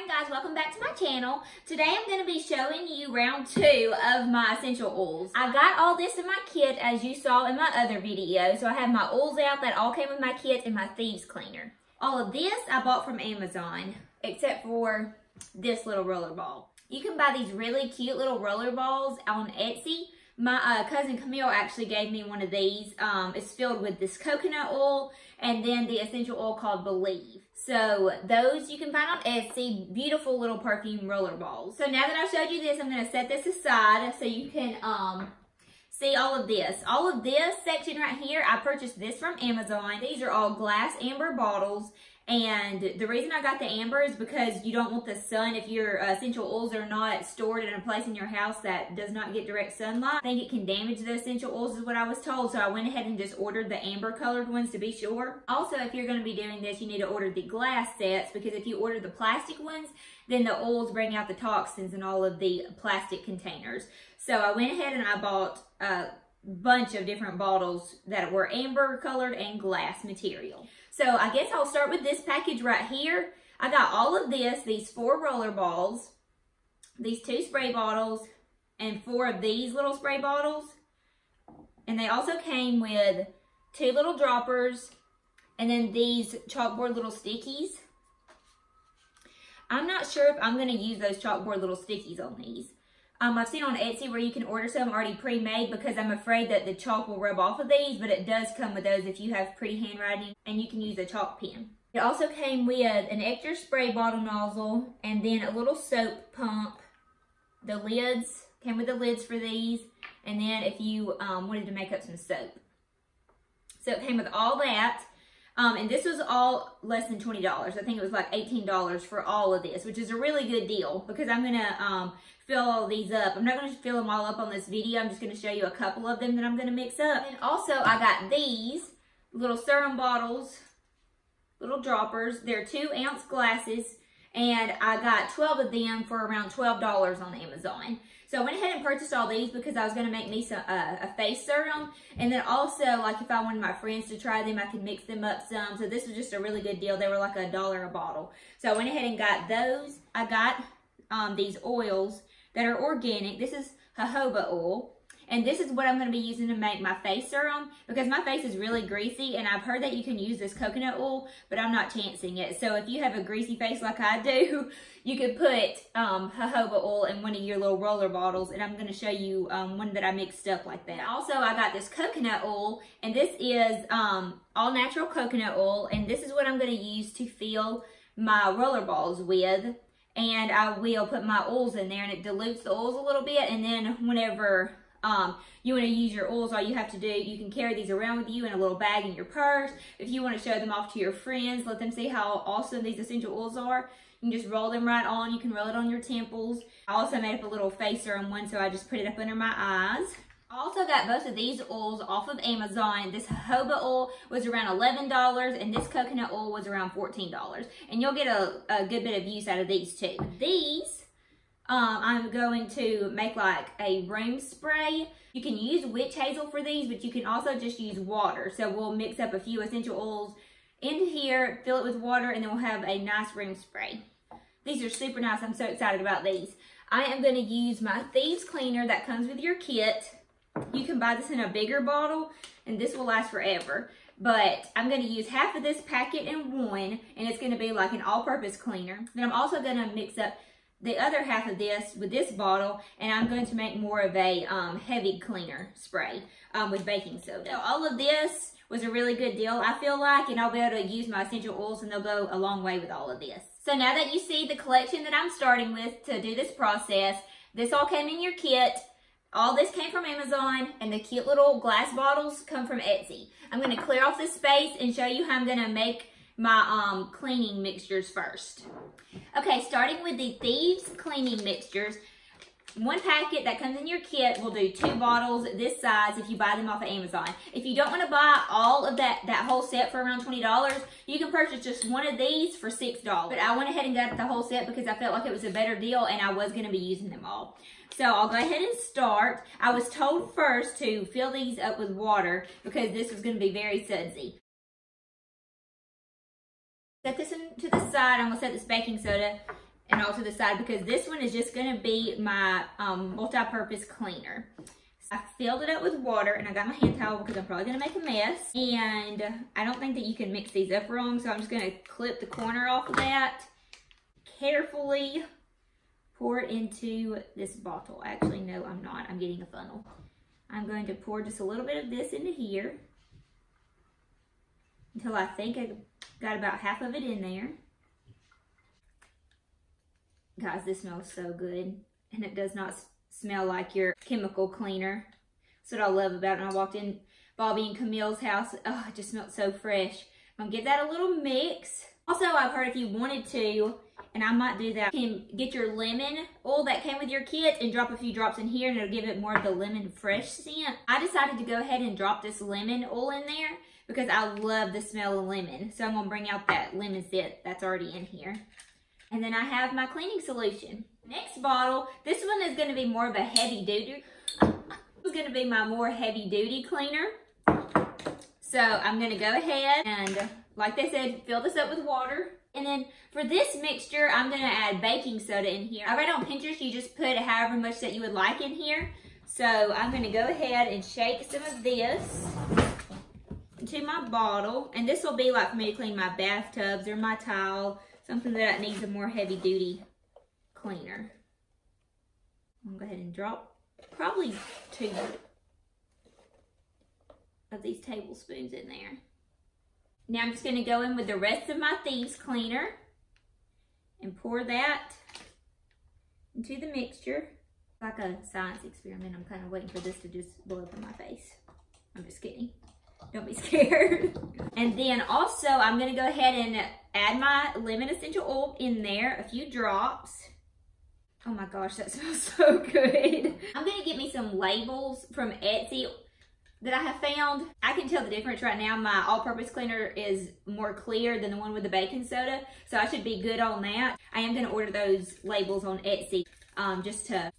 morning, guys. Welcome back to my channel. Today I'm going to be showing you round 2 of my essential oils. I got all this in my kit as you saw in my other video. So I have my oils out that all came with my kit and my Thieves cleaner. All of this I bought from Amazon except for this little roller ball. You can buy these really cute little roller balls on Etsy. My cousin Camille actually gave me one of these. It's filled with this coconut oil and then the essential oil called Believe. So those you can find on Etsy. Beautiful little perfume roller balls. So now that I've showed you this, I'm going to set this aside so you can see all of this. All of this section right here, I purchased this from Amazon. These are all glass amber bottles. And the reason I got the amber is because you don't want the sun, if your essential oils are not stored in a place in your house that does not get direct sunlight. I think it can damage the essential oils is what I was told. So I went ahead and just ordered the amber colored ones to be sure. Also, if you're going to be doing this, you need to order the glass sets because if you order the plastic ones, then the oils bring out the toxins in all of the plastic containers. So I went ahead and I bought a bunch of different bottles that were amber colored and glass material. So I guess I'll start with this package right here. I got all of this, these 4 roller balls, these 2 spray bottles, and 4 of these little spray bottles. And they also came with 2 little droppers, and then these chalkboard little stickies. I'm not sure if I'm going to use those chalkboard little stickies on these. I've seen on Etsy where you can order some already pre-made because I'm afraid that the chalk will rub off of these, but it does come with those if you have pretty handwriting, and you can use a chalk pen. It also came with an extra spray bottle nozzle and then a little soap pump. The lids, came with the lids for these, and then if you wanted to make up some soap. So it came with all that. And this was all less than $20. I think it was like $18 for all of this, which is a really good deal because I'm going to fill all these up. I'm not going to fill them all up on this video. I'm just going to show you a couple of them that I'm going to mix up. And also I got these little serum bottles, little droppers. They're 2-ounce glasses and I got 12 of them for around $12 on Amazon. So I went ahead and purchased all these because I was going to make me some a face serum. And then also, like if I wanted my friends to try them, I could mix them up some. So this was just a really good deal. They were like $1 a bottle. So I went ahead and got those. I got these oils that are organic. This is jojoba oil. And this is what I'm going to be using to make my face serum because my face is really greasy and I've heard that you can use this coconut oil, but I'm not chancing it. So if you have a greasy face like I do, you could put jojoba oil in one of your little roller bottles, and I'm going to show you one that I mixed up like that. Also, I got this coconut oil, and this is all natural coconut oil, and this is what I'm going to use to fill my roller balls with. And I will put my oils in there, and it dilutes the oils a little bit, and then whenever you want to use your oils, all you have to do, you can carry these around with you in a little bag in your purse. If you want to show them off to your friends, let them see how awesome these essential oils are. You can just roll them right on. You can roll it on your temples. I also made up a little face serum one, so I just put it up under my eyes. I also got both of these oils off of Amazon. This jojoba oil was around $11 and this coconut oil was around $14. And you'll get a good bit of use out of these too. These, I'm going to make like a room spray. You can use witch hazel for these, but you can also just use water. So we'll mix up a few essential oils into here, fill it with water, and then we'll have a nice room spray. These are super nice. I'm so excited about these. I am going to use my Thieves cleaner that comes with your kit. You can buy this in a bigger bottle, and this will last forever. But I'm going to use half of this packet in one, and it's going to be like an all-purpose cleaner. Then I'm also going to mix up the other half of this with this bottle, and I'm going to make more of a heavy cleaner spray with baking soda. So all of this was a really good deal, I feel like, and I'll be able to use my essential oils, and they'll go a long way with all of this. So now that you see the collection that I'm starting with to do this process, this all came in your kit. All this came from Amazon, and the cute little glass bottles come from Etsy. I'm going to clear off this space and show you how I'm going to make my cleaning mixtures first. Okay, starting with the Thieves cleaning mixtures. One packet that comes in your kit will do 2 bottles this size if you buy them off of Amazon. If you don't want to buy all of that whole set for around $20, you can purchase just one of these for $6. But I went ahead and got the whole set because I felt like it was a better deal and I was going to be using them all. So I'll go ahead and start. I was told first to fill these up with water because this was going to be very sudsy. Set this to the side. I'm going to set this baking soda and all to the side because this one is just going to be my multi-purpose cleaner. I filled it up with water and I got my hand towel because I'm probably going to make a mess. And I don't think that you can mix these up wrong, so I'm just going to clip the corner off of that. Carefully pour it into this bottle. Actually, no, I'm not. I'm getting a funnel. I'm going to pour just a little bit of this into here until I think I got about half of it in there. Guys, this smells so good, and it does not smell like your chemical cleaner. That's what I love about it. When I walked in Bobby and Camille's house, oh, it just smelled so fresh. I'm gonna give that a little mix. Also, I've heard if you wanted to, and I might do that, you can get your lemon oil that came with your kit and drop a few drops in here and it'll give it more of the lemon fresh scent. I decided to go ahead and drop this lemon oil in there because I love the smell of lemon. So I'm gonna bring out that lemon scent that's already in here. And then I have my cleaning solution. Next bottle, this one is gonna be more of a heavy duty. It's gonna be my more heavy duty cleaner. So I'm gonna go ahead and, like they said, fill this up with water. And then for this mixture, I'm gonna add baking soda in here. I read on Pinterest, you just put however much that you would like in here. So I'm gonna go ahead and shake some of this into my bottle. And this will be like for me to clean my bathtubs or my tile, something that needs a more heavy duty cleaner. I'm gonna go ahead and drop probably 2 of these tablespoons in there. Now I'm just gonna go in with the rest of my Thieves cleaner and pour that into the mixture. Like a science experiment, I'm kind of waiting for this to just blow up in my face. I'm just kidding. Don't be scared. And then also I'm gonna go ahead and add my lemon essential oil in there, a few drops. Oh my gosh, that smells so good. I'm gonna get me some labels from Etsy that I have found. I can tell the difference right now. My all-purpose cleaner is more clear than the one with the baking soda, so I should be good on that. I am gonna order those labels on Etsy just to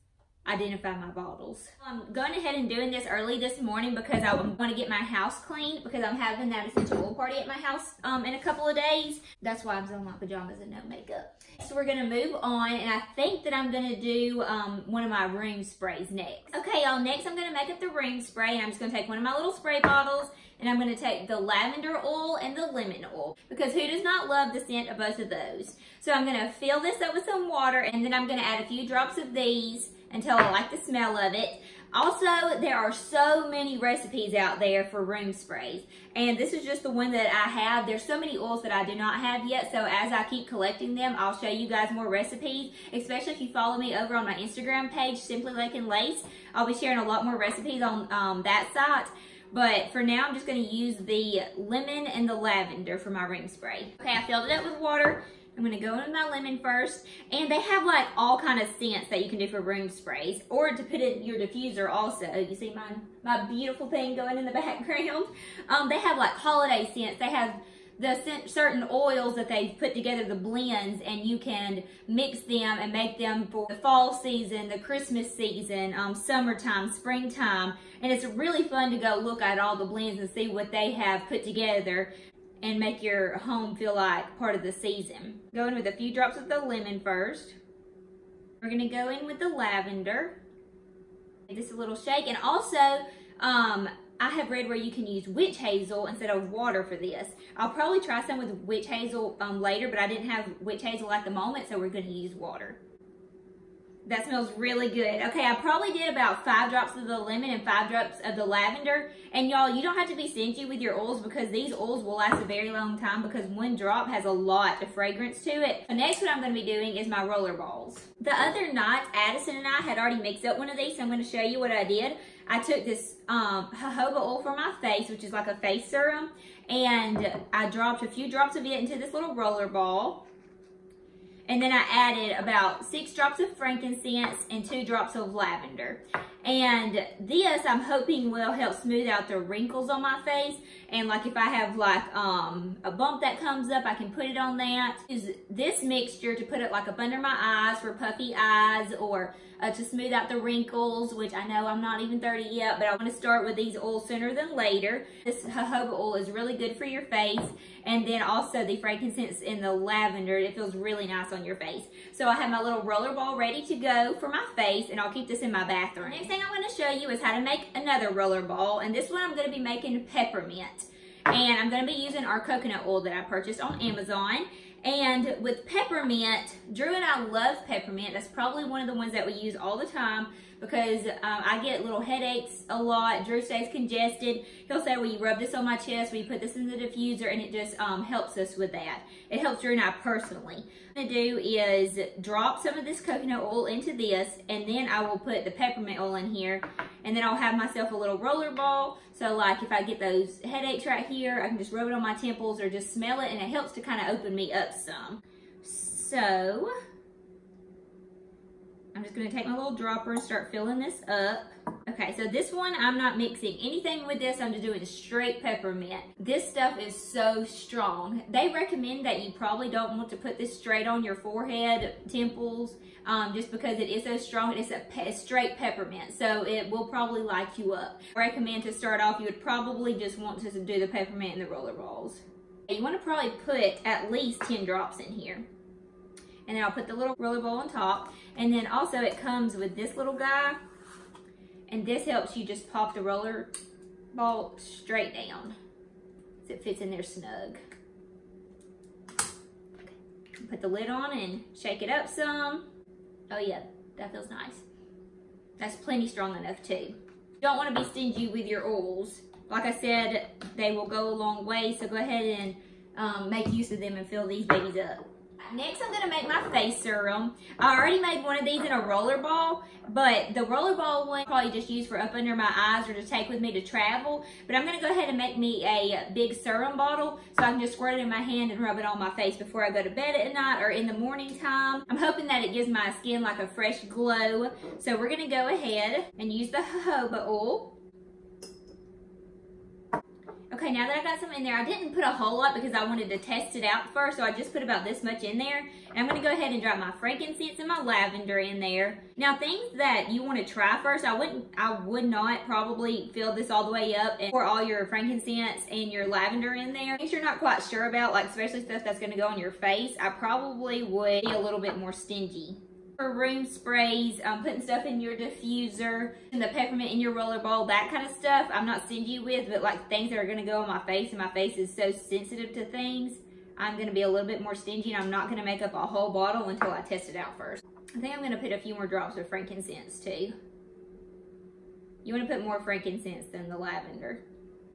identify my bottles. I'm going ahead and doing this early this morning because I want to get my house clean because I'm having that essential oil party at my house in a couple of days. That's why I'm still in my pajamas and no makeup. So we're gonna move on, and I think that I'm gonna do one of my room sprays next. Okay, y'all, next I'm gonna make up the room spray, and I'm just gonna take one of my little spray bottles, and I'm gonna take the lavender oil and the lemon oil, because who does not love the scent of both of those? So I'm gonna fill this up with some water, and then I'm gonna add a few drops of these until I like the smell of it. Also, there are so many recipes out there for room sprays, and this is just the one that I have. There's so many oils that I do not have yet, so as I keep collecting them, I'll show you guys more recipes, especially if you follow me over on my Instagram page, Simply Lake and Lace. I'll be sharing a lot more recipes on that site, but for now, I'm just gonna use the lemon and the lavender for my room spray. Okay, I filled it up with water. I'm gonna go in with my lemon first, and they have like all kind of scents that you can do for room sprays, or to put in your diffuser also. You see my beautiful thing going in the background? They have like holiday scents. They have the certain oils that they've put together, the blends, and you can mix them and make them for the fall season, the Christmas season, summertime, springtime, and it's really fun to go look at all the blends and see what they have put together and make your home feel like part of the season. Go in with a few drops of the lemon first. We're gonna go in with the lavender. Give this a little shake. And also, I have read where you can use witch hazel instead of water for this. I'll probably try some with witch hazel later, but I didn't have witch hazel at the moment, so we're gonna use water. That smells really good. Okay, I probably did about 5 drops of the lemon and 5 drops of the lavender. And y'all, you don't have to be stingy with your oils because these oils will last a very long time because 1 drop has a lot of fragrance to it. So next, what I'm going to be doing is my roller balls. The other night, Addison and I had already mixed up one of these, so I'm going to show you what I did. I took this jojoba oil for my face, which is like a face serum, and I dropped a few drops of it into this little roller ball. And then I added about 6 drops of frankincense and 2 drops of lavender. And this I'm hoping will help smooth out the wrinkles on my face. And like if I have like a bump that comes up, I can put it on that. Use this mixture to put it like up under my eyes for puffy eyes, or to smooth out the wrinkles, which I know I'm not even 30 yet, but I want to start with these oils sooner than later. This jojoba oil is really good for your face. And then also the frankincense and the lavender, it feels really nice on your face. So I have my little roller ball ready to go for my face, and I'll keep this in my bathroom. Next thing I'm going to show you is how to make another roller ball, and this one I'm going to be making peppermint. And I'm going to be using our coconut oil that I purchased on Amazon. And with peppermint, Drew and I love peppermint. That's probably one of the ones that we use all the time because I get little headaches a lot. Drew stays congested. He'll say, will you rub this on my chest? Will you put this in the diffuser? And it just helps us with that. It helps Drew and I personally. What I'm going to do is drop some of this coconut oil into this, and then I will put the peppermint oil in here, and then I'll have myself a little roller ball. So like if I get those headaches right here, I can just rub it on my temples or just smell it, and it helps to kind of open me up some. So I'm just going to take my little dropper and start filling this up. Okay, so this one I'm not mixing anything with this. I'm just doing straight peppermint. This stuff is so strong. They recommend that you probably don't want to put this straight on your forehead, temples, just because it is so strong. It's a straight peppermint, so it will probably light you up. I recommend to start off, you would probably just want to do the peppermint and the roller balls. You want to probably put at least 10 drops in here. And then I'll put the little roller ball on top. And then also it comes with this little guy. And this helps you just pop the roller ball straight down, so it fits in there snug. Okay. Put the lid on and shake it up some. Oh yeah, that feels nice. That's plenty strong enough too. You don't want to be stingy with your oils. Like I said, they will go a long way, so go ahead and make use of them and fill these babies up. Next, I'm going to make my face serum. I already made one of these in a roller ball, but the roller ball one probably just use for up under my eyes or to take with me to travel. But I'm going to go ahead and make me a big serum bottle so I can just squirt it in my hand and rub it on my face before I go to bed at night or in the morning time. I'm hoping that it gives my skin like a fresh glow. So we're going to go ahead and use the jojoba oil. Okay, now that I got some in there, I didn't put a whole lot because I wanted to test it out first, so I just put about this much in there. And I'm going to go ahead and drop my frankincense and my lavender in there. Now, things that you want to try first, I would not probably fill this all the way up and pour all your frankincense and your lavender in there. Things you're not quite sure about, like especially stuff that's going to go on your face, I probably would be a little bit more stingy. For room sprays, putting stuff in your diffuser, and the peppermint in your roller ball, that kind of stuff, I'm not stingy with, but like things that are going to go on my face, and my face is so sensitive to things, I'm going to be a little bit more stingy, and I'm not going to make up a whole bottle until I test it out first. I think I'm going to put a few more drops of frankincense too. You want to put more frankincense than the lavender.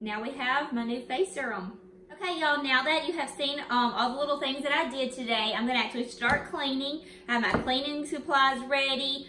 Now we have my new face serum. Okay, y'all, now that you have seen all the little things that I did today, I'm going to actually start cleaning. I have my cleaning supplies ready.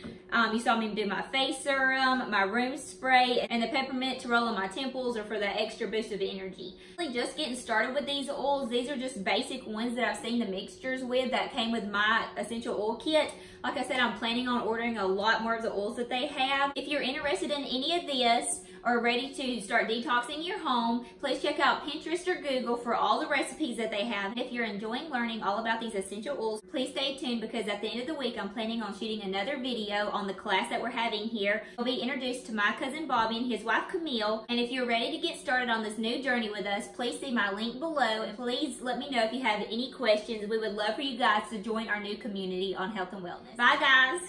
You saw me do my face serum, my room spray, and the peppermint to roll on my temples or for that extra boost of energy. Just getting started with these oils. These are just basic ones that I've seen the mixtures with that came with my essential oil kit. Like I said, I'm planning on ordering a lot more of the oils that they have. If you're interested in any of this, or ready to start detoxing your home, please check out Pinterest or Google for all the recipes that they have. If you're enjoying learning all about these essential oils, please stay tuned because at the end of the week, I'm planning on shooting another video on the class that we're having here. We'll be introduced to my cousin Bobby and his wife Camille. And if you're ready to get started on this new journey with us, please see my link below. And please let me know if you have any questions. We would love for you guys to join our new community on health and wellness. Bye, guys.